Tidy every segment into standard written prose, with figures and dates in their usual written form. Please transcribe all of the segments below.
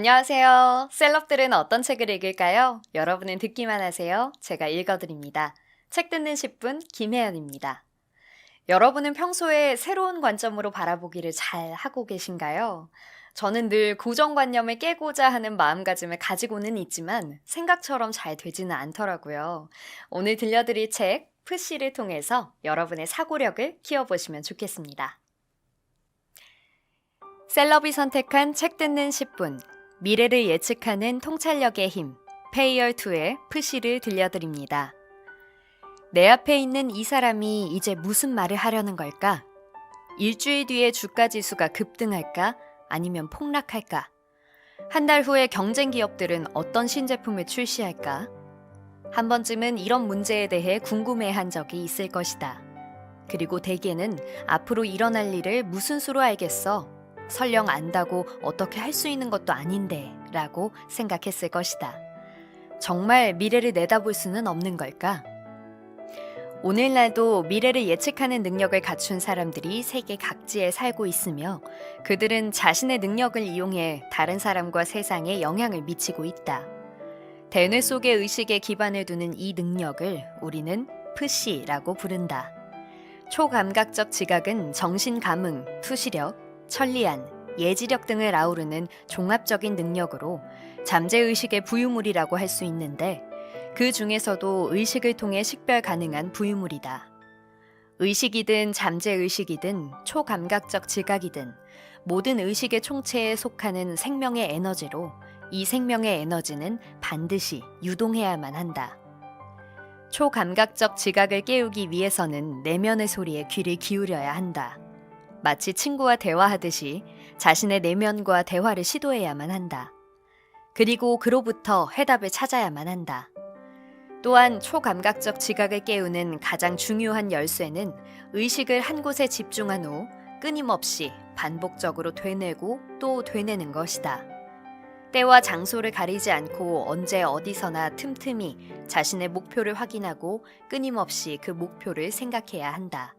안녕하세요. 셀럽들은 어떤 책을 읽을까요? 여러분은 듣기만 하세요. 제가 읽어드립니다. 책 듣는 10분 김혜연입니다. 여러분은 평소에 새로운 관점으로 바라보기를 잘 하고 계신가요? 저는 늘 고정관념을 깨고자 하는 마음가짐을 가지고는 있지만 생각처럼 잘 되지는 않더라고요. 오늘 들려드릴 책 푸시를 통해서 여러분의 사고력을 키워보시면 좋겠습니다. 셀럽이 선택한 책 듣는 10분, 미래를 예측하는 통찰력의 힘, 페이얼2의 푸시를 들려드립니다. 내 앞에 있는 이 사람이 이제 무슨 말을 하려는 걸까? 일주일 뒤에 주가 지수가 급등할까? 아니면 폭락할까? 한 달 후에 경쟁 기업들은 어떤 신제품을 출시할까? 한 번쯤은 이런 문제에 대해 궁금해한 적이 있을 것이다. 그리고 대개는 앞으로 일어날 일을 무슨 수로 알겠어? 설령 안다고 어떻게 할 수 있는 것도 아닌데 라고 생각했을 것이다. 정말 미래를 내다볼 수는 없는 걸까? 오늘날도 미래를 예측하는 능력을 갖춘 사람들이 세계 각지에 살고 있으며 그들은 자신의 능력을 이용해 다른 사람과 세상에 영향을 미치고 있다. 대뇌 속의 의식에 기반을 두는 이 능력을 우리는 푸시라고 부른다. 초감각적 지각은 정신감응, 투시력, 천리안, 예지력 등을 아우르는 종합적인 능력으로 잠재의식의 부유물이라고 할 수 있는데 그 중에서도 의식을 통해 식별 가능한 부유물이다. 의식이든 잠재의식이든 초감각적 지각이든 모든 의식의 총체에 속하는 생명의 에너지로 이 생명의 에너지는 반드시 유동해야만 한다. 초감각적 지각을 깨우기 위해서는 내면의 소리에 귀를 기울여야 한다. 마치 친구와 대화하듯이 자신의 내면과 대화를 시도해야만 한다. 그리고 그로부터 해답을 찾아야만 한다. 또한 초감각적 지각을 깨우는 가장 중요한 열쇠는 의식을 한 곳에 집중한 후 끊임없이 반복적으로 되뇌고 또 되뇌는 것이다. 때와 장소를 가리지 않고 언제 어디서나 틈틈이 자신의 목표를 확인하고 끊임없이 그 목표를 생각해야 한다.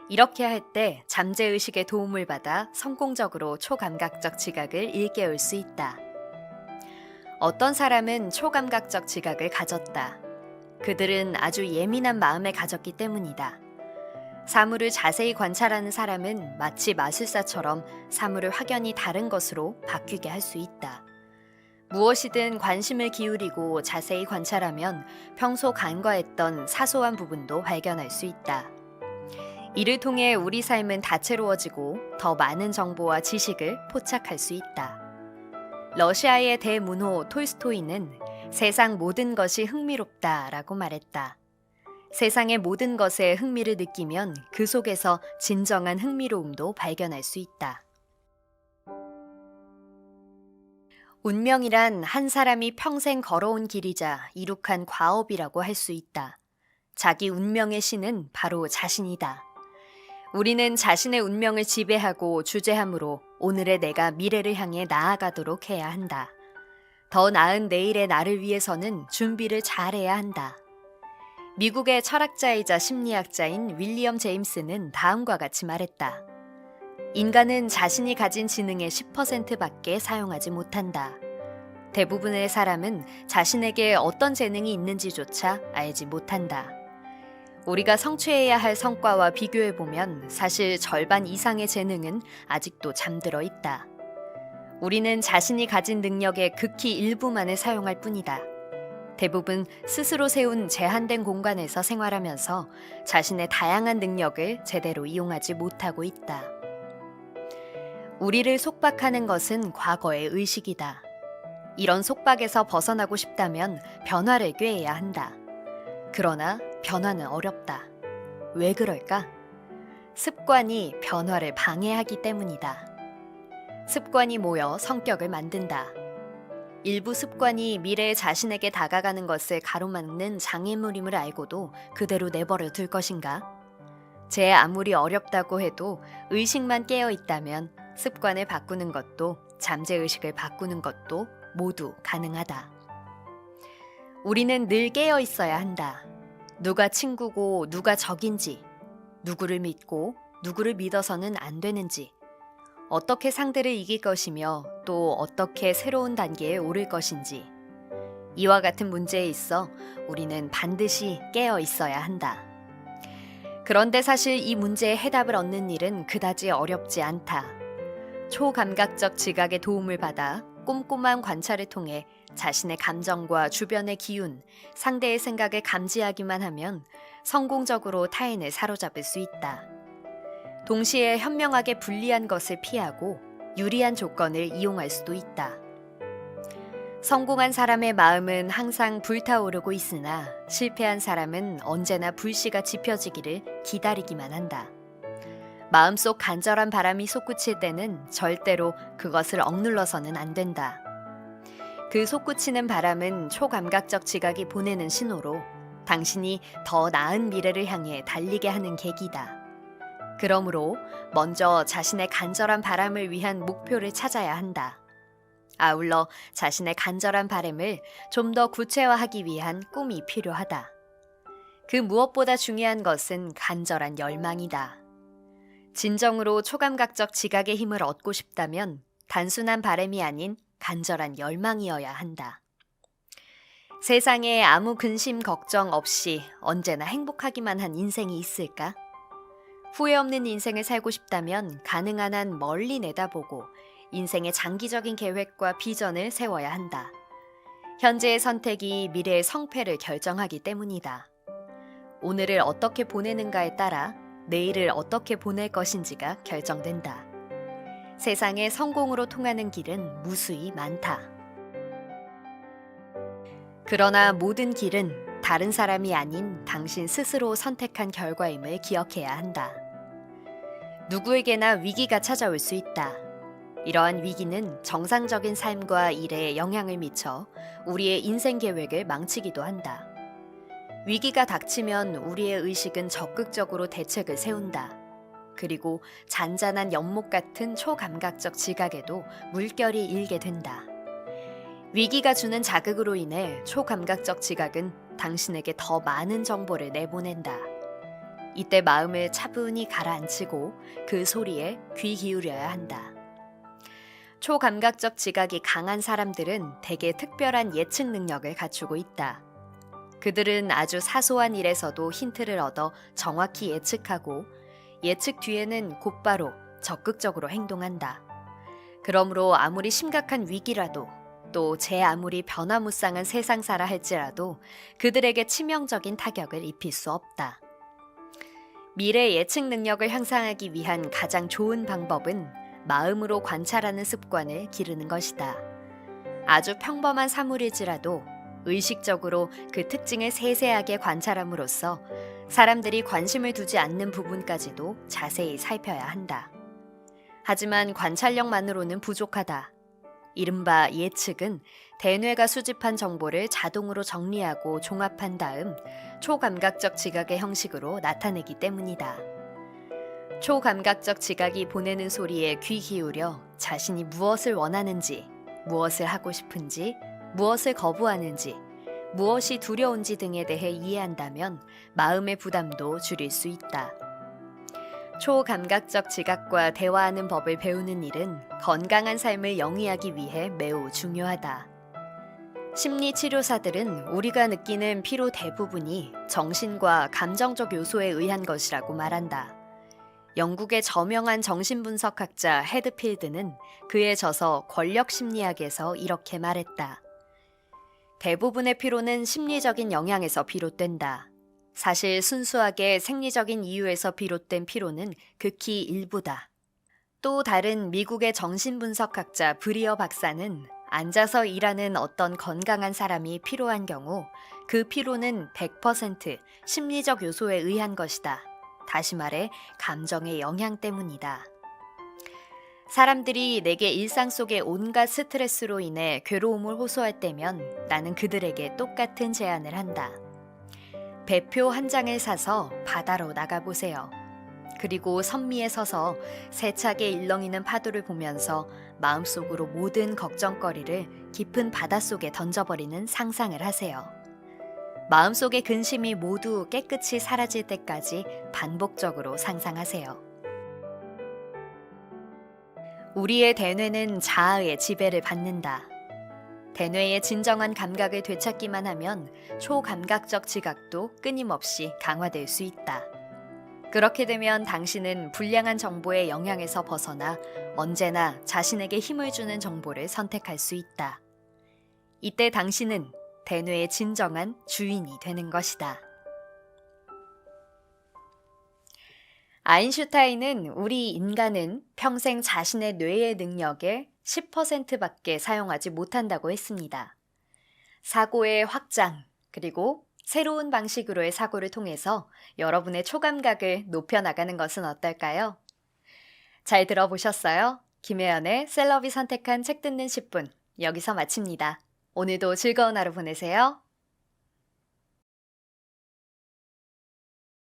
이렇게 할 때 잠재의식의 도움을 받아 성공적으로 초감각적 지각을 일깨울 수 있다. 어떤 사람은 초감각적 지각을 가졌다. 그들은 아주 예민한 마음을 가졌기 때문이다. 사물을 자세히 관찰하는 사람은 마치 마술사처럼 사물을 확연히 다른 것으로 바뀌게 할 수 있다. 무엇이든 관심을 기울이고 자세히 관찰하면 평소 간과했던 사소한 부분도 발견할 수 있다. 이를 통해 우리 삶은 다채로워지고 더 많은 정보와 지식을 포착할 수 있다. 러시아의 대문호 톨스토이는 세상 모든 것이 흥미롭다라고 말했다. 세상의 모든 것에 흥미를 느끼면 그 속에서 진정한 흥미로움도 발견할 수 있다. 운명이란 한 사람이 평생 걸어온 길이자 이룩한 과업이라고 할 수 있다. 자기 운명의 신은 바로 자신이다. 우리는 자신의 운명을 지배하고 주재함으로 오늘의 내가 미래를 향해 나아가도록 해야 한다. 더 나은 내일의 나를 위해서는 준비를 잘해야 한다. 미국의 철학자이자 심리학자인 윌리엄 제임스는 다음과 같이 말했다. 인간은 자신이 가진 지능의 10%밖에 사용하지 못한다. 대부분의 사람은 자신에게 어떤 재능이 있는지조차 알지 못한다. 우리가 성취해야 할 성과와 비교해보면 사실 절반 이상의 재능은 아직도 잠들어 있다. 우리는 자신이 가진 능력의 극히 일부만을 사용할 뿐이다. 대부분 스스로 세운 제한된 공간에서 생활하면서 자신의 다양한 능력을 제대로 이용하지 못하고 있다. 우리를 속박하는 것은 과거의 의식이다. 이런 속박에서 벗어나고 싶다면 변화를 꾀해야 한다. 그러나 변화는 어렵다. 왜 그럴까? 습관이 변화를 방해하기 때문이다. 습관이 모여 성격을 만든다. 일부 습관이 미래의 자신에게 다가가는 것을 가로막는 장애물임을 알고도 그대로 내버려 둘 것인가? 제 아무리 어렵다고 해도 의식만 깨어 있다면 습관을 바꾸는 것도 잠재의식을 바꾸는 것도 모두 가능하다. 우리는 늘 깨어 있어야 한다. 누가 친구고 누가 적인지, 누구를 믿고 누구를 믿어서는 안 되는지, 어떻게 상대를 이길 것이며 또 어떻게 새로운 단계에 오를 것인지. 이와 같은 문제에 있어 우리는 반드시 깨어 있어야 한다. 그런데 사실 이 문제의 해답을 얻는 일은 그다지 어렵지 않다. 초감각적 지각의 도움을 받아 꼼꼼한 관찰을 통해 자신의 감정과 주변의 기운, 상대의 생각을 감지하기만 하면 성공적으로 타인을 사로잡을 수 있다. 동시에 현명하게 불리한 것을 피하고 유리한 조건을 이용할 수도 있다. 성공한 사람의 마음은 항상 불타오르고 있으나 실패한 사람은 언제나 불씨가 지펴지기를 기다리기만 한다. 마음속 간절한 바람이 솟구칠 때는 절대로 그것을 억눌러서는 안 된다. 그 솟구치는 바람은 초감각적 지각이 보내는 신호로 당신이 더 나은 미래를 향해 달리게 하는 계기다. 그러므로 먼저 자신의 간절한 바람을 위한 목표를 찾아야 한다. 아울러 자신의 간절한 바람을 좀 더 구체화하기 위한 꿈이 필요하다. 그 무엇보다 중요한 것은 간절한 열망이다. 진정으로 초감각적 지각의 힘을 얻고 싶다면 단순한 바람이 아닌 간절한 열망이어야 한다. 세상에 아무 근심 걱정 없이 언제나 행복하기만 한 인생이 있을까? 후회 없는 인생을 살고 싶다면 가능한 한 멀리 내다보고 인생의 장기적인 계획과 비전을 세워야 한다. 현재의 선택이 미래의 성패를 결정하기 때문이다. 오늘을 어떻게 보내는가에 따라 내일을 어떻게 보낼 것인지가 결정된다. 세상에 성공으로 통하는 길은 무수히 많다. 그러나 모든 길은 다른 사람이 아닌 당신 스스로 선택한 결과임을 기억해야 한다. 누구에게나 위기가 찾아올 수 있다. 이러한 위기는 정상적인 삶과 일에 영향을 미쳐 우리의 인생 계획을 망치기도 한다. 위기가 닥치면 우리의 의식은 적극적으로 대책을 세운다. 그리고 잔잔한 연못 같은 초감각적 지각에도 물결이 일게 된다. 위기가 주는 자극으로 인해 초감각적 지각은 당신에게 더 많은 정보를 내보낸다. 이때 마음을 차분히 가라앉히고 그 소리에 귀 기울여야 한다. 초감각적 지각이 강한 사람들은 대개 특별한 예측 능력을 갖추고 있다. 그들은 아주 사소한 일에서도 힌트를 얻어 정확히 예측하고 예측 뒤에는 곧바로 적극적으로 행동한다. 그러므로 아무리 심각한 위기라도 또 제 아무리 변화무쌍한 세상사라 할지라도 그들에게 치명적인 타격을 입힐 수 없다. 미래 예측 능력을 향상하기 위한 가장 좋은 방법은 마음으로 관찰하는 습관을 기르는 것이다. 아주 평범한 사물일지라도 의식적으로 그 특징을 세세하게 관찰함으로써 사람들이 관심을 두지 않는 부분까지도 자세히 살펴야 한다. 하지만 관찰력만으로는 부족하다. 이른바 예측은 대뇌가 수집한 정보를 자동으로 정리하고 종합한 다음 초감각적 지각의 형식으로 나타내기 때문이다. 초감각적 지각이 보내는 소리에 귀 기울여 자신이 무엇을 원하는지, 무엇을 하고 싶은지, 무엇을 거부하는지, 무엇이 두려운지 등에 대해 이해한다면 마음의 부담도 줄일 수 있다. 초감각적 지각과 대화하는 법을 배우는 일은 건강한 삶을 영위하기 위해 매우 중요하다. 심리치료사들은 우리가 느끼는 피로 대부분이 정신과 감정적 요소에 의한 것이라고 말한다. 영국의 저명한 정신분석학자 헤드필드는 그에 져서 권력심리학에서 이렇게 말했다. 대부분의 피로는 심리적인 영향에서 비롯된다. 사실 순수하게 생리적인 이유에서 비롯된 피로는 극히 일부다. 또 다른 미국의 정신분석학자 브리어 박사는 앉아서 일하는 어떤 건강한 사람이 피로한 경우 그 피로는 100% 심리적 요소에 의한 것이다. 다시 말해 감정의 영향 때문이다. 사람들이 내게 일상 속의 온갖 스트레스로 인해 괴로움을 호소할 때면 나는 그들에게 똑같은 제안을 한다. 배표 한 장을 사서 바다로 나가보세요. 그리고 선미에 서서 세차게 일렁이는 파도를 보면서 마음속으로 모든 걱정거리를 깊은 바닷속에 던져버리는 상상을 하세요. 마음속의 근심이 모두 깨끗이 사라질 때까지 반복적으로 상상하세요. 우리의 대뇌는 자아의 지배를 받는다. 대뇌의 진정한 감각을 되찾기만 하면 초감각적 지각도 끊임없이 강화될 수 있다. 그렇게 되면 당신은 불량한 정보의 영향에서 벗어나 언제나 자신에게 힘을 주는 정보를 선택할 수 있다. 이때 당신은 대뇌의 진정한 주인이 되는 것이다. 아인슈타인은 우리 인간은 평생 자신의 뇌의 능력의 10%밖에 사용하지 못한다고 했습니다. 사고의 확장, 그리고 새로운 방식으로의 사고를 통해서 여러분의 초감각을 높여나가는 것은 어떨까요? 잘 들어보셨어요? 김혜연의 셀럽이 선택한 책 듣는 10분, 여기서 마칩니다. 오늘도 즐거운 하루 보내세요.